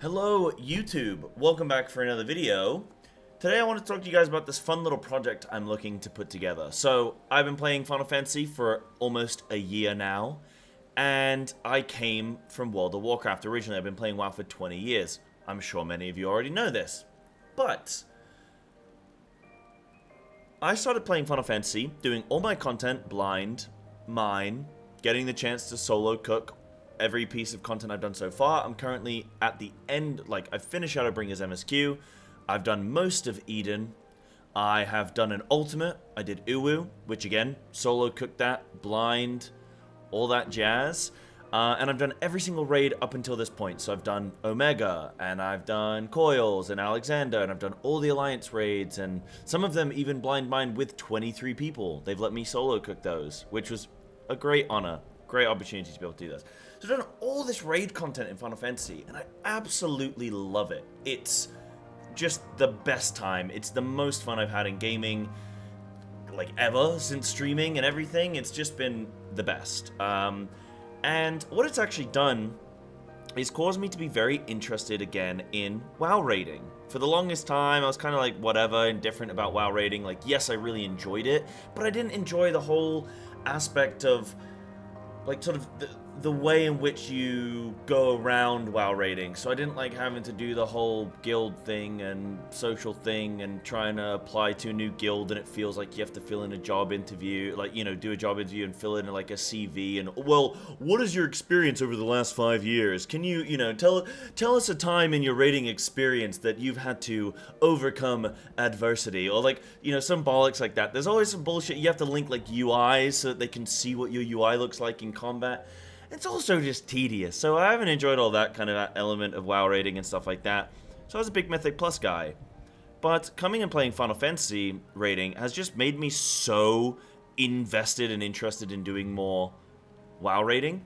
Hello YouTube, welcome back for another video. Today I want to talk to you guys about this fun little project I'm looking to put together. So, I've been playing Final Fantasy for almost a year now, and I came from World of Warcraft. Originally, I've been playing WoW for 20 years. I'm sure many of you already know this. But, I started playing Final Fantasy, doing all my content blind, mine, getting the chance to solo cook every piece of content I've done so far. I'm currently at the end, I've finished Shadowbringers MSQ, I've done most of Eden, I have done an ultimate, I did Uwu, which again, solo cooked that, blind, all that jazz, and I've done every single raid up until this point. So I've done Omega, and I've done Coils, and Alexander, and I've done all the Alliance raids, and some of them even blind mine with 23 people. They've let me solo cook those, which was a great honor, great opportunity to be able to do this. So I've done all this raid content in Final Fantasy, and I absolutely love it. It's just the best time. It's the most fun I've had in gaming, ever, since streaming and everything. It's just been the best. And what it's actually done is caused me to be very interested again in WoW raiding. For the longest time, I was kind of whatever, indifferent about WoW raiding. Yes, I really enjoyed it, but I didn't enjoy the whole aspect of sort of the way in which you go around WoW raiding. So I didn't like having to do the whole guild thing and social thing and trying to apply to a new guild, and it feels like you have to fill in a job interview, do a job interview and fill in a CV, and, well, what is your experience over the last 5 years? Can you, tell us a time in your raiding experience that you've had to overcome adversity, or some bollocks like that. There's always some bullshit. You have to link UIs so that they can see what your UI looks like in combat. It's also just tedious, so I haven't enjoyed all that kind of element of WoW raiding and stuff like that. So I was a big Mythic Plus guy. But coming and playing Final Fantasy raiding has just made me so invested and interested in doing more WoW raiding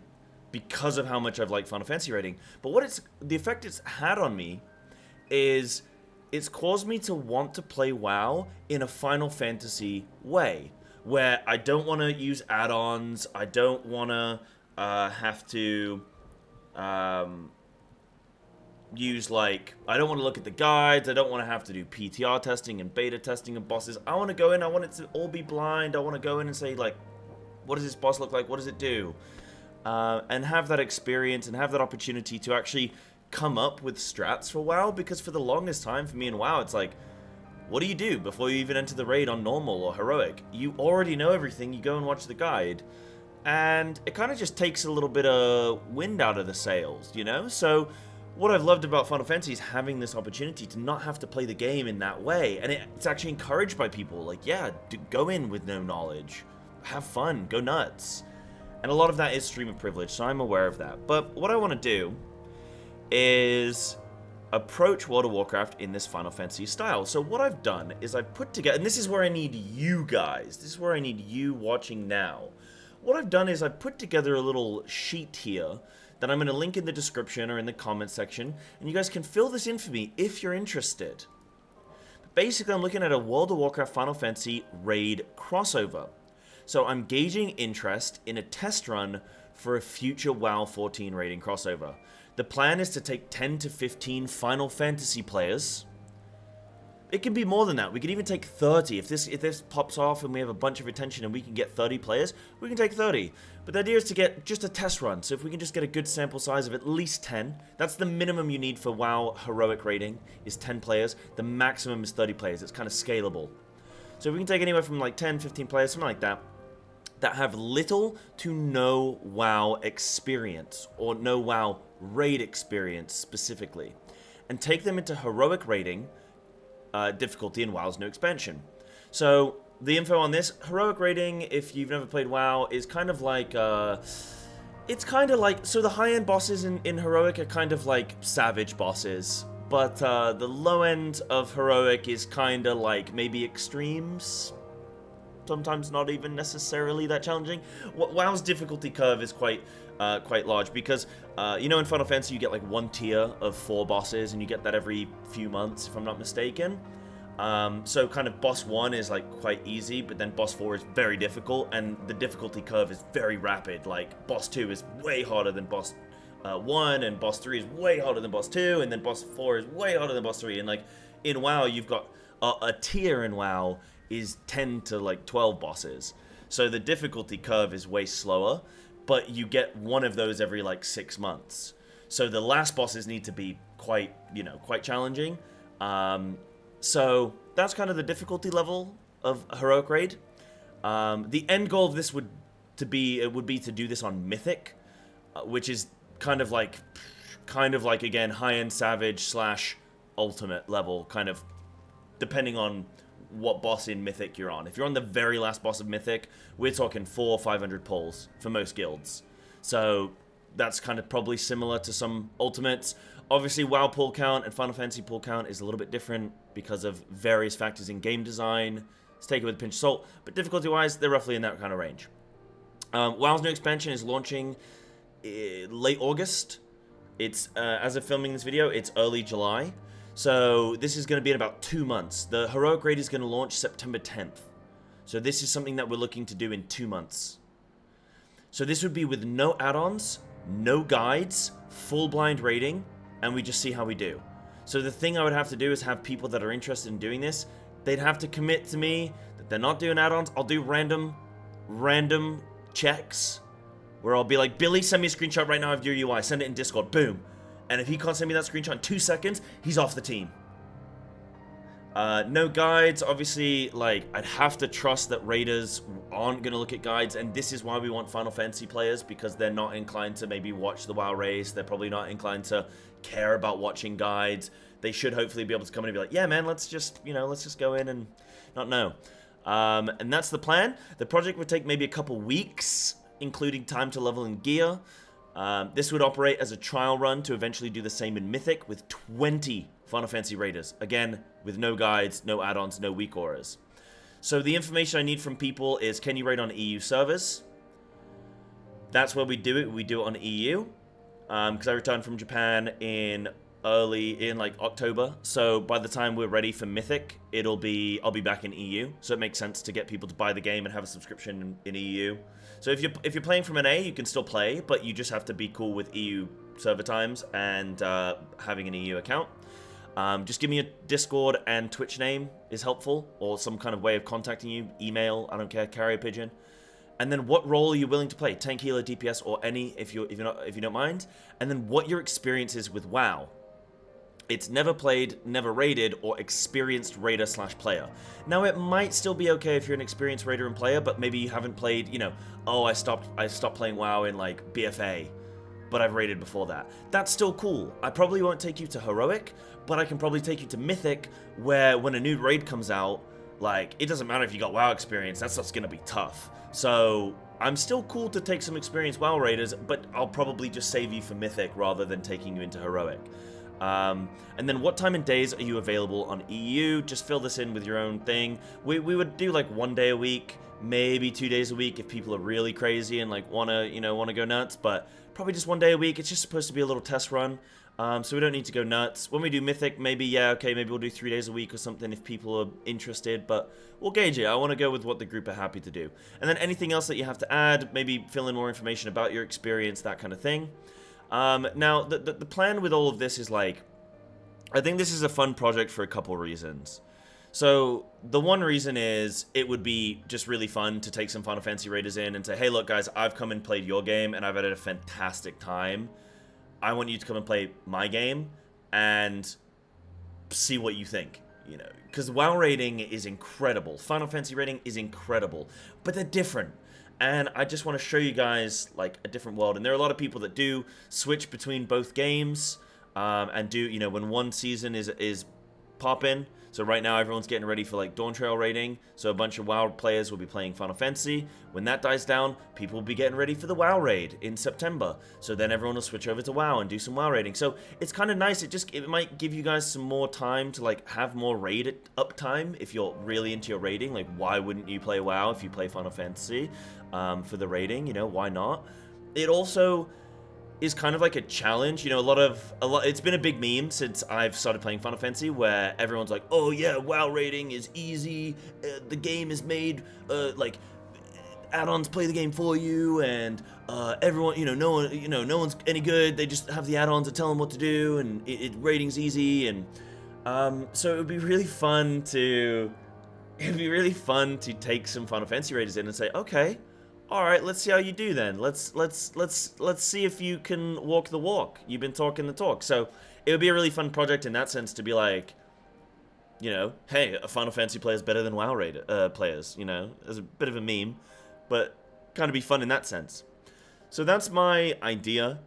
because of how much I've liked Final Fantasy raiding. But the effect it's had on me is it's caused me to want to play WoW in a Final Fantasy way, where I don't want to use add-ons, I don't want to have to use I don't want to look at the guides, I don't want to have to do PTR testing and beta testing of bosses. I want to go in, I want it to all be blind, I want to go in and say what does this boss look like, what does it do? And have that experience and have that opportunity to actually come up with strats for WoW, because for the longest time for me in WoW, it's what do you do before you even enter the raid on normal or heroic? You already know everything, you go and watch the guide. And it kind of just takes a little bit of wind out of the sails, So what I've loved about Final Fantasy is having this opportunity to not have to play the game in that way. And it's actually encouraged by people. Go in with no knowledge. Have fun. Go nuts. And a lot of that is streamer privilege, so I'm aware of that. But what I want to do is approach World of Warcraft in this Final Fantasy style. So what I've done is I've put together, and this is where I need you guys. This is where I need you watching now. What I've done is I've put together a little sheet here that I'm going to link in the description or in the comment section, and you guys can fill this in for me if you're interested. But basically, I'm looking at a World of Warcraft Final Fantasy raid crossover. So I'm gauging interest in a test run for a future WoW 14 raiding crossover. The plan is to take 10 to 15 Final Fantasy players. It can be more than that. We could even take 30. If this pops off and we have a bunch of attention and we can get 30 players, we can take 30. But the idea is to get just a test run. So if we can just get a good sample size of at least 10, that's the minimum you need for WoW heroic raiding, is 10 players. The maximum is 30 players. It's kind of scalable. So if we can take anywhere from 10, 15 players, something like that, that have little to no WoW experience, or no WoW raid experience specifically, and take them into heroic raiding, difficulty in WoW's new expansion. So the info on this, heroic raiding, if you've never played WoW, is kind of so the high-end bosses in heroic are kind of like savage bosses, but the low end of heroic is kind of maybe extremes, sometimes not even necessarily that challenging. WoW's difficulty curve is quite large, because in Final Fantasy you get one tier of 4 bosses, and you get that every few months, if I'm not mistaken. So kind of boss 1 is quite easy, but then boss 4 is very difficult, and the difficulty curve is very rapid. Boss 2 is way harder than boss 1, and boss 3 is way harder than boss 2, and then boss 4 is way harder than boss 3. And like in WoW, you've got a tier in WoW is 10 to like 12 bosses. So the difficulty curve is way slower, but you get one of those every like 6 months. So the last bosses need to be quite challenging. So that's kind of the difficulty level of Heroic Raid. The end goal of this would be to do this on Mythic, which is kind of like again high-end Savage / Ultimate level, kind of depending on what boss in Mythic you're on. If you're on the very last boss of Mythic, we're talking 400 or 500 pulls for most guilds. So that's kind of probably similar to some Ultimates. Obviously, WoW pull count and Final Fantasy pull count is a little bit different because of various factors in game design. Let's take it with a pinch of salt, but difficulty-wise, they're roughly in that kind of range. WoW's new expansion is launching late August. It's, as of filming this video, it's early July. So this is going to be in about 2 months. The Heroic Raid is going to launch September 10th. So this is something that we're looking to do in 2 months. So this would be with no add-ons, no guides, full blind raiding, and we just see how we do. So the thing I would have to do is have people that are interested in doing this. They'd have to commit to me that they're not doing add-ons. I'll do random checks where I'll be like, Billy, send me a screenshot right now of your UI. Send it in Discord. Boom. And if he can't send me that screenshot in 2 seconds, he's off the team. No guides. Obviously, like, I'd have to trust that raiders aren't going to look at guides, and this is why we want Final Fantasy players, because they're not inclined to maybe watch the WoW race. They're probably not inclined to care about watching guides. They should hopefully be able to come in and be like, yeah, man, let's just go in and not know. And that's the plan. The project would take maybe a couple weeks, including time to level and gear. This would operate as a trial run to eventually do the same in Mythic with 20 Final Fantasy raiders. Again, with no guides, no add-ons, no weak auras. So the information I need from people is, can you raid on EU servers? That's where we do it. We do it on EU. Because I returned from Japan in like October. So by the time we're ready for Mythic, I'll be back in EU. So it makes sense to get people to buy the game and have a subscription in EU. So if you're playing from an A, you can still play, but you just have to be cool with EU server times and having an EU account. Just give me a Discord and Twitch name is helpful, or some kind of way of contacting you. Email, I don't care, carrier pigeon. And then what role are you willing to play? Tank, healer, DPS, or any if you don't mind. And then what your experience is with WoW. It's never played, never raided, or experienced raider / player. Now, it might still be okay if you're an experienced raider and player, but maybe you haven't played, oh, I stopped playing WoW in like BFA, but I've raided before that. That's still cool. I probably won't take you to Heroic, but I can probably take you to Mythic, where when a new raid comes out, like, it doesn't matter if you got WoW experience, that's what's gonna be tough. So I'm still cool to take some experienced WoW raiders, but I'll probably just save you for Mythic rather than taking you into Heroic. And then what time and days are you available on EU? Just fill this in with your own thing. We would do like 1 day a week, maybe 2 days a week if people are really crazy and like wanna go nuts, but probably just 1 day a week. It's just supposed to be a little test run. So we don't need to go nuts. When we do Mythic, maybe we'll do 3 days a week or something if people are interested, but we'll gauge it. I want to go with what the group are happy to do. And then anything else that you have to add, maybe fill in more information about your experience, that kind of thing. Now, the plan with all of this is like, I think this is a fun project for a couple reasons. So the one reason is it would be just really fun to take some Final Fantasy raiders in and say, hey, look, guys, I've come and played your game and I've had a fantastic time. I want you to come and play my game and see what you think, because WoW raiding is incredible. Final Fantasy raiding is incredible, but they're different. And I just want to show you guys like a different world. And there are a lot of people that do switch between both games and do, when one season is popping. So right now everyone's getting ready for like Dawn Trail raiding. So a bunch of WoW players will be playing Final Fantasy. When that dies down, people will be getting ready for the WoW raid in September. So then everyone will switch over to WoW and do some WoW raiding. So it's kind of nice. It might give you guys some more time to like have more raid uptime if you're really into your raiding. Like, why wouldn't you play WoW if you play Final Fantasy for the raiding? Why not? It also is kind of like a challenge. It's been a big meme since I've started playing Final Fantasy, where everyone's like, oh yeah, WoW raiding is easy, the game is made like add-ons play the game for you, and everyone, no one's any good. They just have the add-ons that tell them what to do, and rating's easy, and so it would be really fun to take some Final Fantasy raiders in and say, okay, all right, let's see how you do then. Let's see if you can walk the walk. You've been talking the talk. So it would be a really fun project in that sense to be like, hey, a Final Fantasy player is better than WoW players. As a bit of a meme, but kind of be fun in that sense. So that's my idea.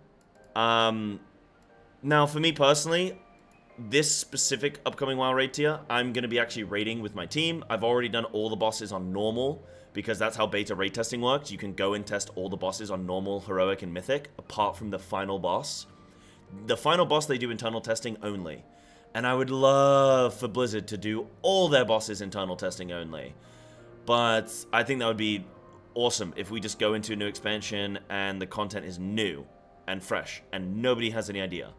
Now, for me personally, this specific upcoming WoW raid tier, I'm going to be actually raiding with my team. I've already done all the bosses on normal, because that's how beta raid testing works. You can go and test all the bosses on normal, heroic, and mythic, apart from the final boss. The final boss, they do internal testing only. And I would love for Blizzard to do all their bosses internal testing only. But I think that would be awesome if we just go into a new expansion and the content is new and fresh and nobody has any idea.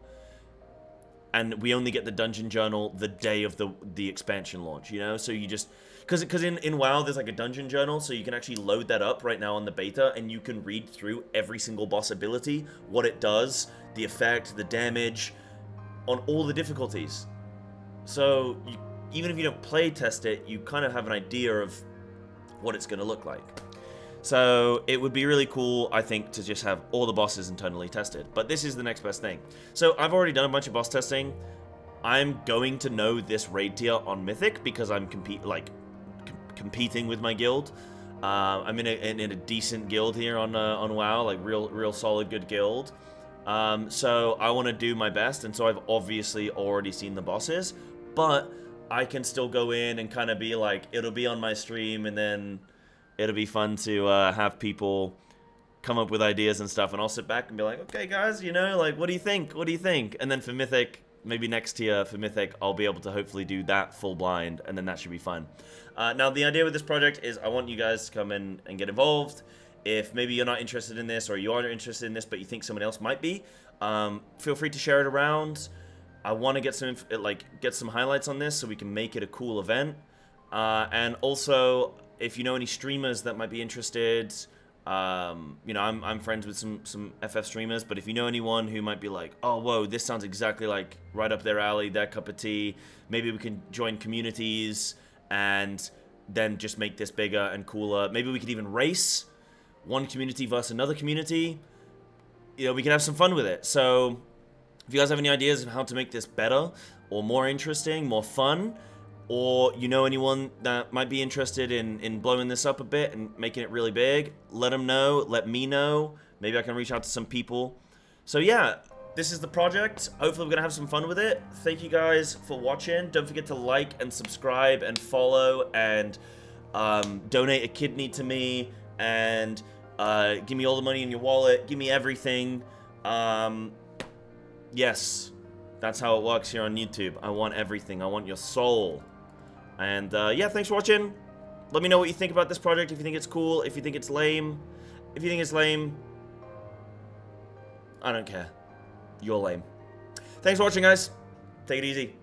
And we only get the dungeon journal the day of the expansion launch, So you just... Because in WoW, there's like a dungeon journal, so you can actually load that up right now on the beta, and you can read through every single boss ability, what it does, the effect, the damage, on all the difficulties. So even if you don't play test it, you kind of have an idea of what it's going to look like. So it would be really cool, I think, to just have all the bosses internally tested. But this is the next best thing. So I've already done a bunch of boss testing. I'm going to know this raid tier on Mythic because I'm competing with my guild. I'm in a decent guild here on WoW, like real solid good guild. So I want to do my best, and so I've obviously already seen the bosses, but I can still go in and kind of be like, it'll be on my stream, and then it'll be fun to have people come up with ideas and stuff, and I'll sit back and be like, okay guys, like, what do you think? What do you think? And then for Mythic, maybe next tier for Mythic, I'll be able to hopefully do that full blind, and then that should be fun. Now, the idea with this project is I want you guys to come in and get involved. If maybe you're not interested in this, or you are interested in this, but you think someone else might be, feel free to share it around. I want to get some highlights on this so we can make it a cool event. And also, if you know any streamers that might be interested, I'm friends with some FF streamers, but if you know anyone who might be like, oh, whoa, this sounds exactly like right up their alley, their cup of tea, maybe we can join communities and then just make this bigger and cooler. Maybe we could even race one community versus another community. We can have some fun with it. So if you guys have any ideas of how to make this better or more interesting, more fun, or you know anyone that might be interested in blowing this up a bit and making it really big, let them know, let me know. Maybe I can reach out to some people. So yeah, this is the project. Hopefully we're going to have some fun with it. Thank you guys for watching. Don't forget to like and subscribe and follow and donate a kidney to me and give me all the money in your wallet. Give me everything. Yes, that's how it works here on YouTube. I want everything. I want your soul. And yeah, thanks for watching. Let me know what you think about this project. If you think it's cool, if you think it's lame. If you think it's lame, I don't care. You're lame. Thanks for watching, guys. Take it easy.